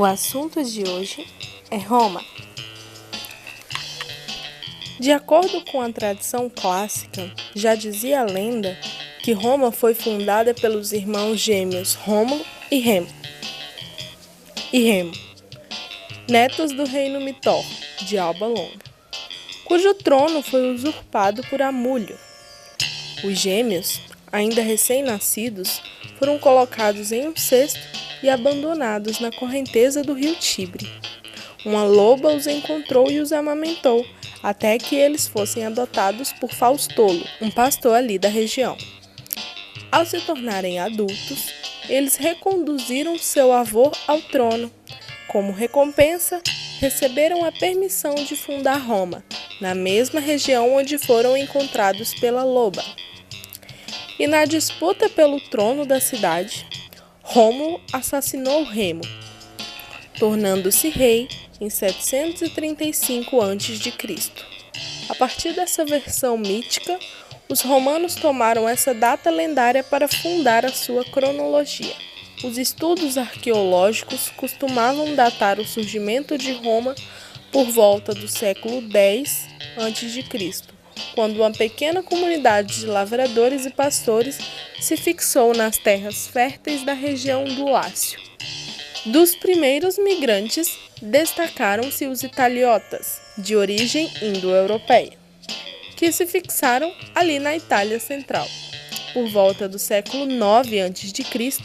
O assunto de hoje é Roma. De acordo com a tradição clássica, já dizia a lenda que Roma foi fundada pelos irmãos gêmeos Rômulo e Remo, netos do rei Numitor, de Alba Longa, cujo trono foi usurpado por Amulio. Os gêmeos, ainda recém-nascidos, foram colocados em um cesto e abandonados na correnteza do rio Tibre. Uma loba os encontrou e os amamentou, até que eles fossem adotados por Faustolo, um pastor ali da região. Ao se tornarem adultos, eles reconduziram seu avô ao trono. Como recompensa, receberam a permissão de fundar Roma, na mesma região onde foram encontrados pela loba. E na disputa pelo trono da cidade, Rômulo assassinou Remo, tornando-se rei em 735 a.C. A partir dessa versão mítica, os romanos tomaram essa data lendária para fundar a sua cronologia. Os estudos arqueológicos costumavam datar o surgimento de Roma por volta do século X a.C., quando uma pequena comunidade de lavradores e pastores se fixou nas terras férteis da região do Lácio. Dos primeiros migrantes, destacaram-se os italiotas, de origem indo-europeia, que se fixaram ali na Itália Central. Por volta do século IX a.C.,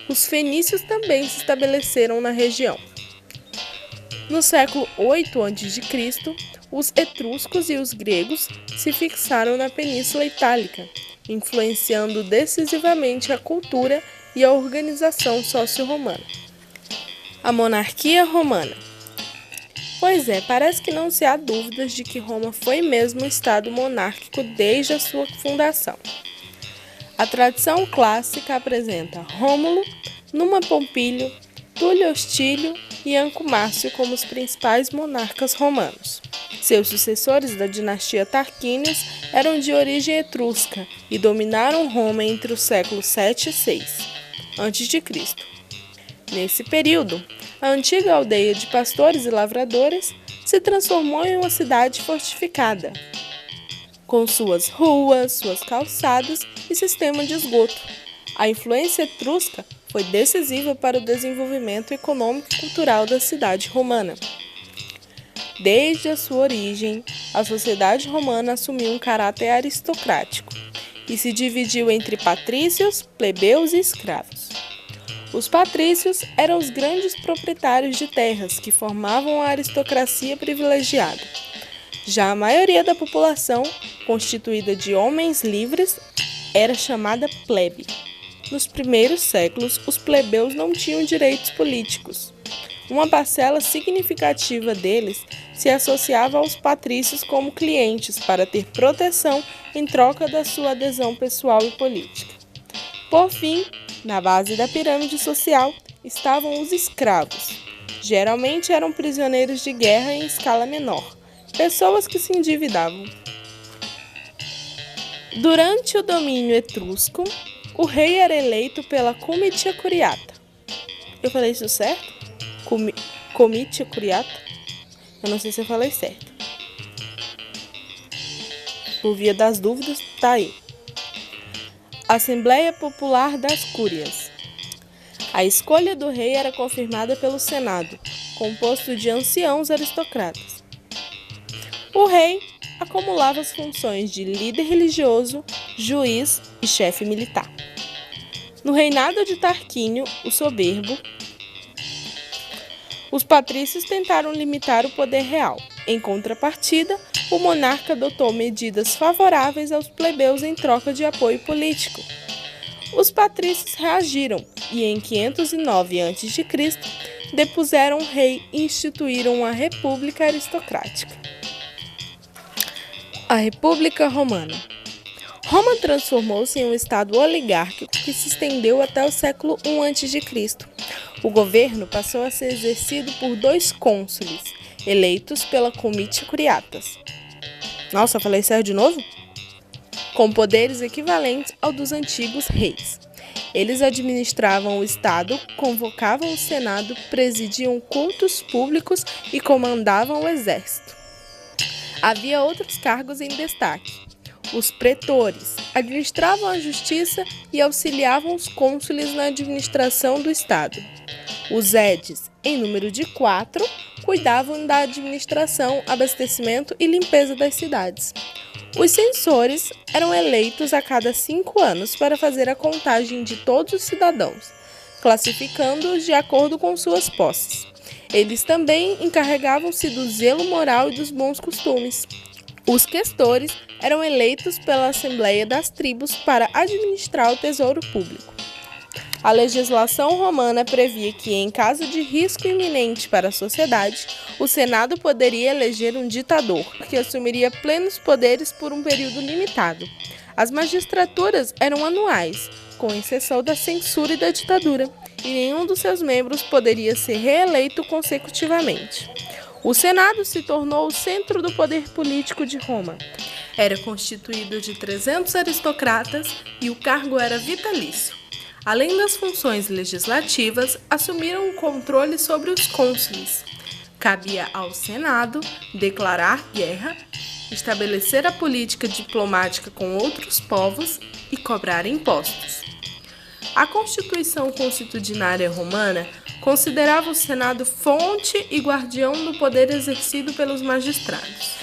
os fenícios também se estabeleceram na região. No século VIII a.C., os etruscos e os gregos se fixaram na Península Itálica, influenciando decisivamente a cultura e a organização socio-romana. A monarquia romana. Pois é, parece que não se há dúvidas de que Roma foi mesmo um estado monárquico desde a sua fundação. A tradição clássica apresenta Rômulo, Numa Pompílio, Túlio Hostílio e Anco Márcio como os principais monarcas romanos. Seus sucessores da dinastia Tarquínios eram de origem etrusca e dominaram Roma entre os séculos 7 e 6 a.C. Nesse período, a antiga aldeia de pastores e lavradores se transformou em uma cidade fortificada, com suas ruas, suas calçadas e sistema de esgoto. A influência etrusca foi decisiva para o desenvolvimento econômico e cultural da cidade romana. Desde a sua origem, a sociedade romana assumiu um caráter aristocrático e se dividiu entre patrícios, plebeus e escravos. Os patrícios eram os grandes proprietários de terras que formavam a aristocracia privilegiada. Já a maioria da população, constituída de homens livres, era chamada plebe. Nos primeiros séculos, os plebeus não tinham direitos políticos. Uma parcela significativa deles se associava aos patrícios como clientes para ter proteção em troca da sua adesão pessoal e política. Por fim, na base da pirâmide social estavam os escravos. Geralmente eram prisioneiros de guerra em escala menor, pessoas que se endividavam. Durante o domínio etrusco, o rei era eleito pela Comitia Curiata. Eu falei isso certo? Comitia Curiata? Eu não sei se eu falei certo. Por via das dúvidas, tá aí. Assembleia Popular das Cúrias. A escolha do rei era confirmada pelo Senado, composto de anciãos aristocratas. O rei acumulava as funções de líder religioso, juiz e chefe militar. No reinado de Tarquínio, o Soberbo, os patrícios tentaram limitar o poder real. Em contrapartida, o monarca adotou medidas favoráveis aos plebeus em troca de apoio político. Os patrícios reagiram e, em 509 a.C., depuseram o rei e instituíram uma república aristocrática. A República Romana. Roma transformou-se em um estado oligárquico que se estendeu até o século I a.C. O governo passou a ser exercido por 2 cônsules, eleitos pela Comitia Curiatas. Nossa, falei certo de novo? Com poderes equivalentes ao dos antigos reis. Eles administravam o Estado, convocavam o Senado, presidiam cultos públicos e comandavam o exército. Havia outros cargos em destaque. Os pretores administravam a justiça e auxiliavam os cônsules na administração do Estado. Os edes, em número de 4, cuidavam da administração, abastecimento e limpeza das cidades. Os censores eram eleitos a cada 5 anos para fazer a contagem de todos os cidadãos, classificando-os de acordo com suas posses. Eles também encarregavam-se do zelo moral e dos bons costumes. Os questores eram eleitos pela Assembleia das Tribos para administrar o tesouro público. A legislação romana previa que, em caso de risco iminente para a sociedade, o Senado poderia eleger um ditador, que assumiria plenos poderes por um período limitado. As magistraturas eram anuais, com exceção da censura e da ditadura, e nenhum dos seus membros poderia ser reeleito consecutivamente. O Senado se tornou o centro do poder político de Roma. Era constituído de 300 aristocratas e o cargo era vitalício. Além das funções legislativas, assumiram o controle sobre os cônsules. Cabia ao Senado declarar guerra, estabelecer a política diplomática com outros povos e cobrar impostos. A Constituição Constitucionária Romana considerava o Senado fonte e guardião do poder exercido pelos magistrados.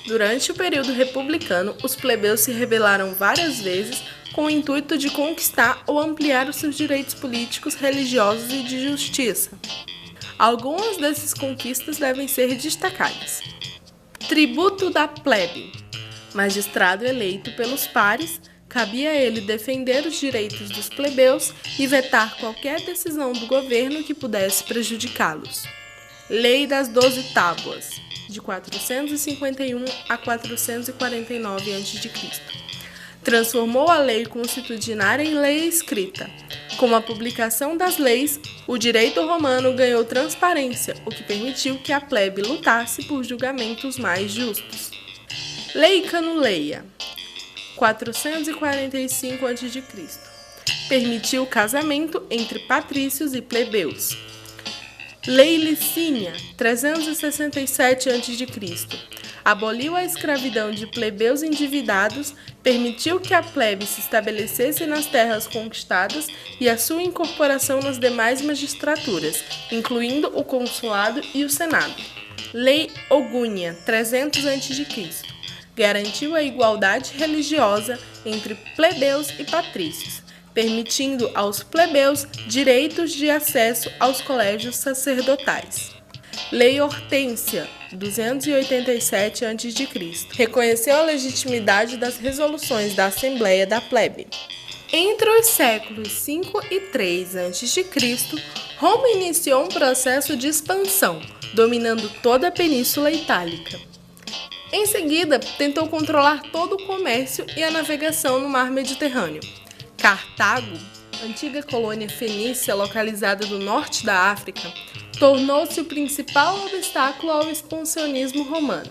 Durante o período republicano, os plebeus se rebelaram várias vezes com o intuito de conquistar ou ampliar os seus direitos políticos, religiosos e de justiça. Algumas dessas conquistas devem ser destacadas. Tributo da plebe. Magistrado eleito pelos pares, cabia a ele defender os direitos dos plebeus e vetar qualquer decisão do governo que pudesse prejudicá-los. Lei das 12 Tábuas, de 451 a 449 a.C. Transformou a lei constitucionária em lei escrita. Com a publicação das leis, o direito romano ganhou transparência, o que permitiu que a plebe lutasse por julgamentos mais justos. Lei Canuleia, 445 a.C. Permitiu o casamento entre patrícios e plebeus. Lei Licínia, 367 a.C. Aboliu a escravidão de plebeus endividados, permitiu que a plebe se estabelecesse nas terras conquistadas e a sua incorporação nas demais magistraturas, incluindo o consulado e o senado. Lei Ogúnia, 300 a.C. Garantiu a igualdade religiosa entre plebeus e patrícios, permitindo aos plebeus direitos de acesso aos colégios sacerdotais. Lei Hortência, 287 a.C. Reconheceu a legitimidade das resoluções da Assembleia da Plebe. Entre os séculos 5 e 3 a.C., Roma iniciou um processo de expansão, dominando toda a Península Itálica. Em seguida, tentou controlar todo o comércio e a navegação no mar Mediterrâneo. Cartago, antiga colônia fenícia localizada no norte da África, tornou-se o principal obstáculo ao expansionismo romano.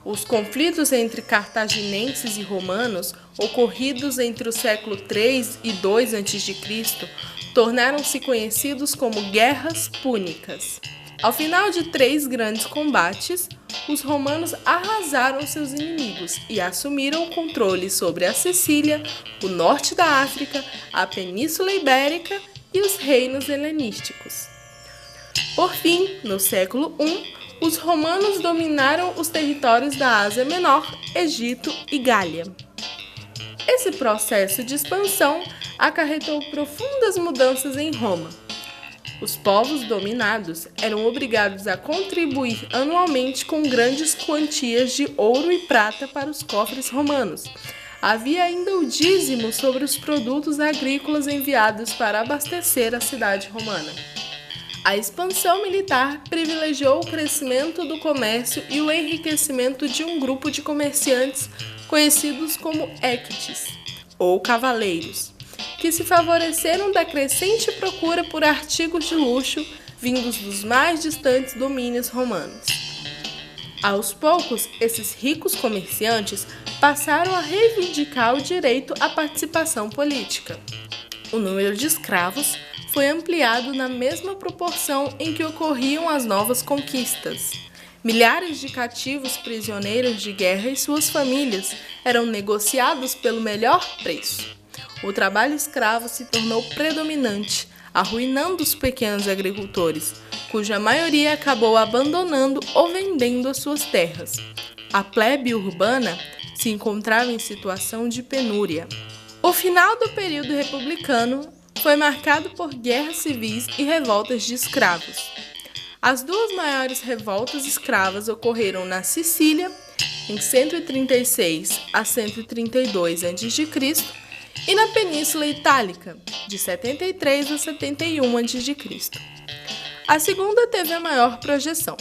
Os conflitos entre cartaginenses e romanos, ocorridos entre o século 3 e 2 a.C., tornaram-se conhecidos como Guerras Púnicas. Ao final de 3 grandes combates, os romanos arrasaram seus inimigos e assumiram o controle sobre a Sicília, o norte da África, a Península Ibérica e os reinos helenísticos. Por fim, no século I, os romanos dominaram os territórios da Ásia Menor, Egito e Gália. Esse processo de expansão acarretou profundas mudanças em Roma. Os povos dominados eram obrigados a contribuir anualmente com grandes quantias de ouro e prata para os cofres romanos. Havia ainda o dízimo sobre os produtos agrícolas enviados para abastecer a cidade romana. A expansão militar privilegiou o crescimento do comércio e o enriquecimento de um grupo de comerciantes conhecidos como equites, ou cavaleiros, que se favoreceram da crescente procura por artigos de luxo vindos dos mais distantes domínios romanos. Aos poucos, esses ricos comerciantes passaram a reivindicar o direito à participação política. O número de escravos foi ampliado na mesma proporção em que ocorriam as novas conquistas. Milhares de cativos prisioneiros de guerra e suas famílias eram negociados pelo melhor preço. O trabalho escravo se tornou predominante, arruinando os pequenos agricultores, cuja maioria acabou abandonando ou vendendo as suas terras. A plebe urbana se encontrava em situação de penúria. O final do período republicano foi marcado por guerras civis e revoltas de escravos. As duas maiores revoltas escravas ocorreram na Sicília, em 136 a 132 a.C., e na Península Itálica, de 73 a 71 a.C. A segunda teve a maior projeção,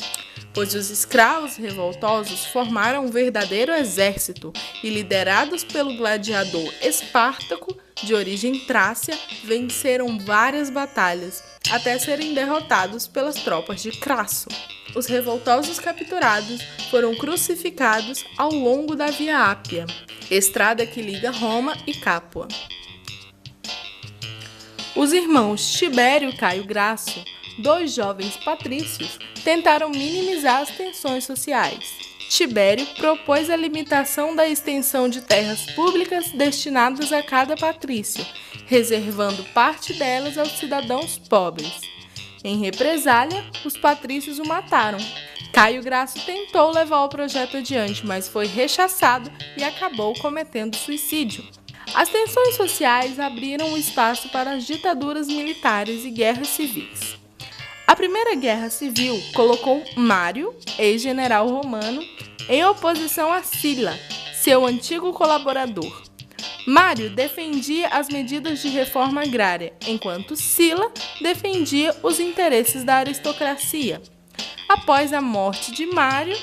pois os escravos revoltosos formaram um verdadeiro exército e, liderados pelo gladiador Espartaco, de origem trácia, venceram várias batalhas, até serem derrotados pelas tropas de Crasso. Os revoltosos capturados foram crucificados ao longo da Via Ápia, estrada que liga Roma e Capua. Os irmãos Tibério e Caio Grasso, dois jovens patrícios, tentaram minimizar as tensões sociais. Tibério propôs a limitação da extensão de terras públicas destinadas a cada patrício, reservando parte delas aos cidadãos pobres. Em represália, os patrícios o mataram. Caio Grasso tentou levar o projeto adiante, mas foi rechaçado e acabou cometendo suicídio. As tensões sociais abriram o espaço para as ditaduras militares e guerras civis. A Primeira Guerra Civil colocou Mário, ex-general romano, em oposição a Sila, seu antigo colaborador. Mário defendia as medidas de reforma agrária, enquanto Sila defendia os interesses da aristocracia. Após a morte de Mário,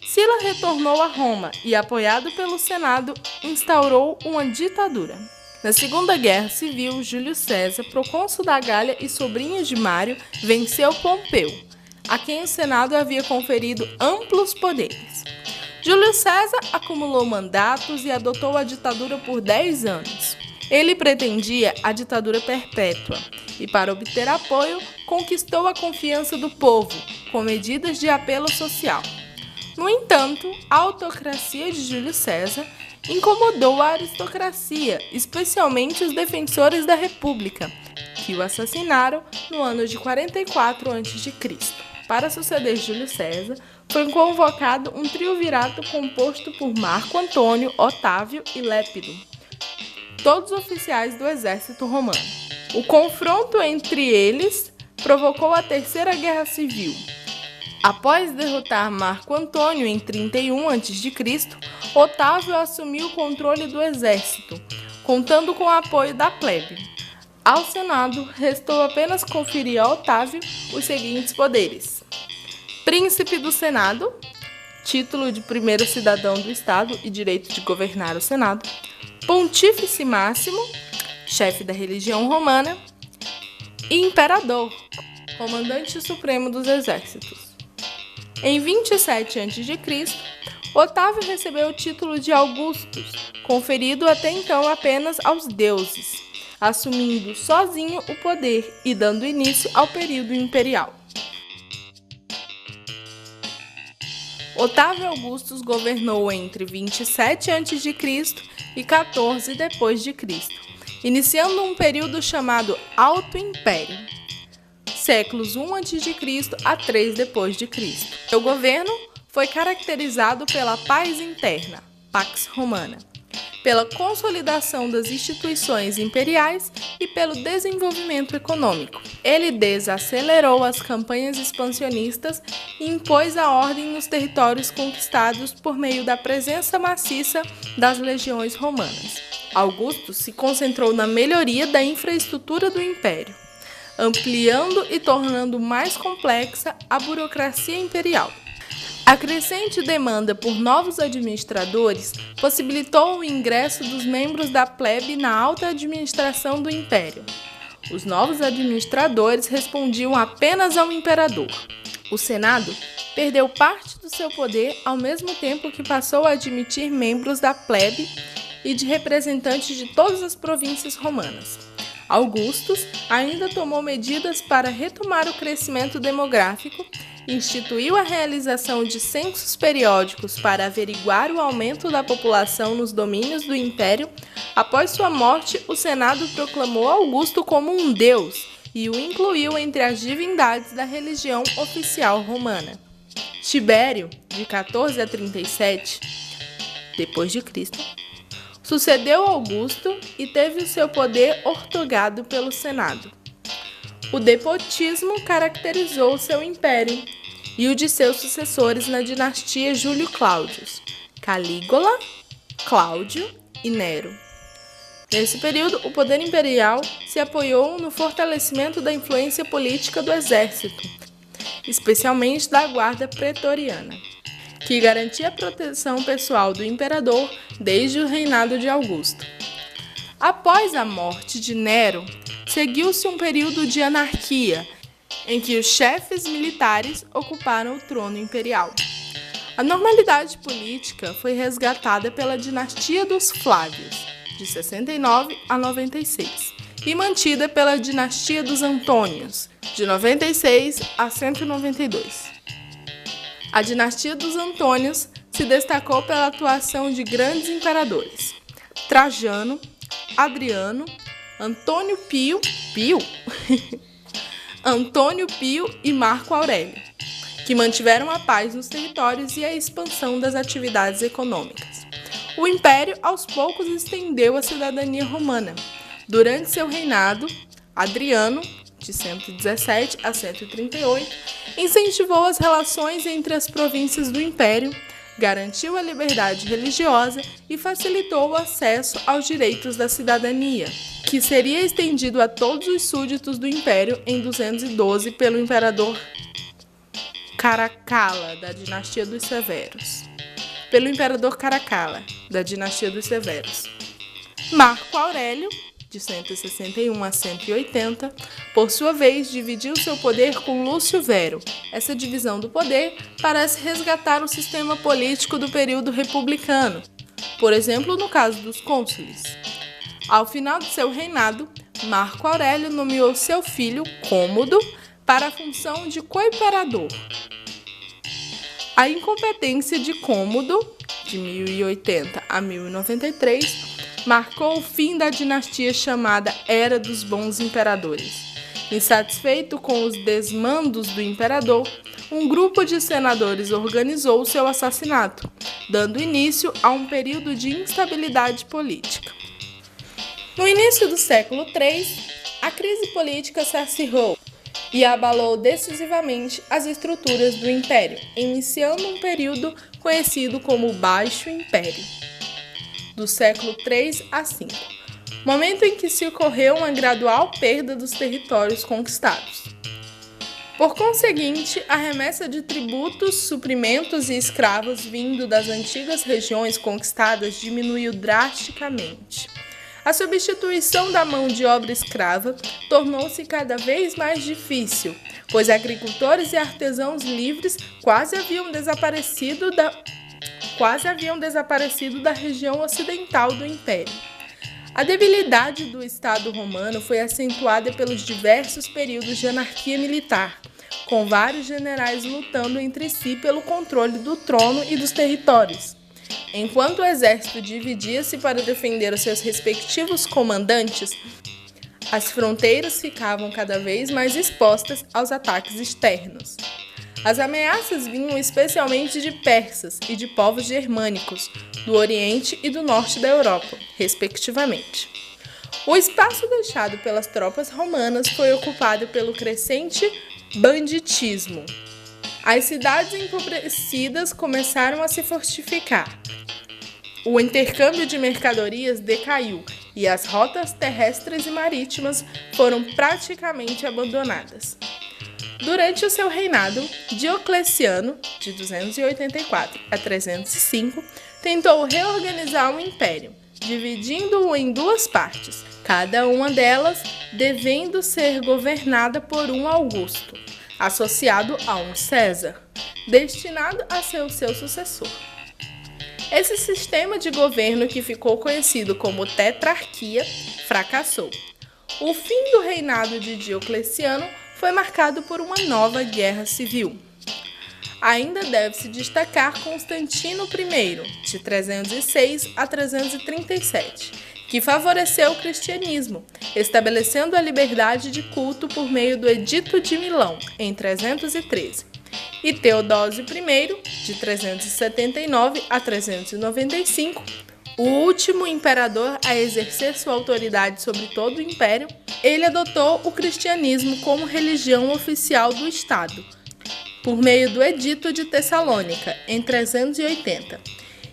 Sila retornou a Roma e, apoiado pelo Senado, instaurou uma ditadura. Na Segunda Guerra Civil, Júlio César, procônsul da Gália e sobrinho de Mário, venceu Pompeu, a quem o Senado havia conferido amplos poderes. Júlio César acumulou mandatos e adotou a ditadura por 10 anos. Ele pretendia a ditadura perpétua e, para obter apoio, conquistou a confiança do povo com medidas de apelo social. No entanto, a autocracia de Júlio César incomodou a aristocracia, especialmente os defensores da República, que o assassinaram no ano de 44 a.C. Para suceder Júlio César, foi convocado um triunvirato composto por Marco Antônio, Otávio e Lépido, todos oficiais do exército romano. O confronto entre eles provocou a Terceira Guerra Civil. Após derrotar Marco Antônio em 31 a.C., Otávio assumiu o controle do exército, contando com o apoio da plebe. Ao Senado, restou apenas conferir a Otávio os seguintes poderes: Príncipe do Senado, título de primeiro cidadão do Estado e direito de governar o Senado; Pontífice Máximo, chefe da religião romana; e Imperador, comandante supremo dos exércitos. Em 27 a.C., Otávio recebeu o título de Augustus, conferido até então apenas aos deuses, assumindo sozinho o poder e dando início ao período imperial. Otávio Augustus governou entre 27 a.C. e 14 d.C., iniciando um período chamado Alto Império, séculos 1 a.C. a 3 d.C. Seu governo foi caracterizado pela paz interna, Pax Romana, pela consolidação das instituições imperiais e pelo desenvolvimento econômico. Ele desacelerou as campanhas expansionistas e impôs a ordem nos territórios conquistados por meio da presença maciça das legiões romanas. Augusto se concentrou na melhoria da infraestrutura do império, ampliando e tornando mais complexa a burocracia imperial. A crescente demanda por novos administradores possibilitou o ingresso dos membros da plebe na alta administração do império. Os novos administradores respondiam apenas ao imperador. O Senado perdeu parte do seu poder ao mesmo tempo que passou a admitir membros da plebe e de representantes de todas as províncias romanas. Augustus ainda tomou medidas para retomar o crescimento demográfico, instituiu a realização de censos periódicos para averiguar o aumento da população nos domínios do império. Após sua morte, o Senado proclamou Augusto como um deus e o incluiu entre as divindades da religião oficial romana. Tibério, de 14 a 37 d.C., sucedeu Augusto e teve o seu poder ortogado pelo Senado. O despotismo caracterizou seu império e o de seus sucessores na dinastia Júlio-Cláudios, Calígula, Cláudio e Nero. Nesse período, o poder imperial se apoiou no fortalecimento da influência política do exército, especialmente da guarda pretoriana, que garantia a proteção pessoal do imperador desde o reinado de Augusto. Após a morte de Nero, seguiu-se um período de anarquia, em que os chefes militares ocuparam o trono imperial. A normalidade política foi resgatada pela dinastia dos Flávios, de 69 a 96, e mantida pela dinastia dos Antônios, de 96 a 192. A dinastia dos Antônios se destacou pela atuação de grandes imperadores: Trajano, Adriano, Antônio Pio e Marco Aurélio, que mantiveram a paz nos territórios e a expansão das atividades econômicas. O império, aos poucos, estendeu a cidadania romana. Durante seu reinado, Adriano, de 117 a 138, incentivou as relações entre as províncias do império, garantiu a liberdade religiosa e facilitou o acesso aos direitos da cidadania, que seria estendido a todos os súditos do império em 212 pelo imperador Caracalla, da dinastia dos Severos. Marco Aurélio, de 161 a 180, por sua vez, dividiu seu poder com Lúcio Vero. Essa divisão do poder parece resgatar o sistema político do período republicano, por exemplo, no caso dos cônsules. Ao final de seu reinado, Marco Aurélio nomeou seu filho, Cômodo, para a função de coimperador. A incompetência de Cômodo, de 1080 a 1093, marcou o fim da dinastia chamada Era dos Bons Imperadores. Insatisfeito com os desmandos do imperador, um grupo de senadores organizou seu assassinato, dando início a um período de instabilidade política. No início do século III, a crise política se acirrou e abalou decisivamente as estruturas do império, iniciando um período conhecido como Baixo Império, do século III a V, momento em que se ocorreu uma gradual perda dos territórios conquistados. Por conseguinte, a remessa de tributos, suprimentos e escravos vindo das antigas regiões conquistadas diminuiu drasticamente. A substituição da mão de obra escrava tornou-se cada vez mais difícil, pois agricultores e artesãos livres quase haviam desaparecido da região ocidental do Império. A debilidade do Estado romano foi acentuada pelos diversos períodos de anarquia militar, com vários generais lutando entre si pelo controle do trono e dos territórios. Enquanto o exército dividia-se para defender os seus respectivos comandantes, as fronteiras ficavam cada vez mais expostas aos ataques externos. As ameaças vinham especialmente de persas e de povos germânicos, do Oriente e do Norte da Europa, respectivamente. O espaço deixado pelas tropas romanas foi ocupado pelo crescente banditismo. As cidades empobrecidas começaram a se fortificar. O intercâmbio de mercadorias decaiu e as rotas terrestres e marítimas foram praticamente abandonadas. Durante o seu reinado, Diocleciano, de 284 a 305, tentou reorganizar o império, dividindo-o em duas partes, cada uma delas devendo ser governada por um Augusto, associado a um César, destinado a ser o seu sucessor. Esse sistema de governo, que ficou conhecido como tetrarquia, fracassou. O fim do reinado de Diocleciano foi marcado por uma nova guerra civil. Ainda deve-se destacar Constantino I, de 306 a 337, que favoreceu o cristianismo, estabelecendo a liberdade de culto por meio do Edito de Milão, em 313, e Teodósio I, de 379 a 395, o último imperador a exercer sua autoridade sobre todo o império. Ele adotou o cristianismo como religião oficial do Estado, por meio do Edito de Tessalônica, em 380,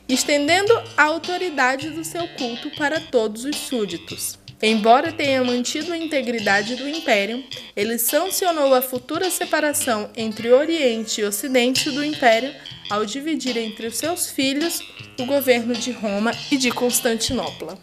estendendo a autoridade do seu culto para todos os súditos. Embora tenha mantido a integridade do império, ele sancionou a futura separação entre Oriente e Ocidente do império ao dividir entre os seus filhos o governo de Roma e de Constantinopla.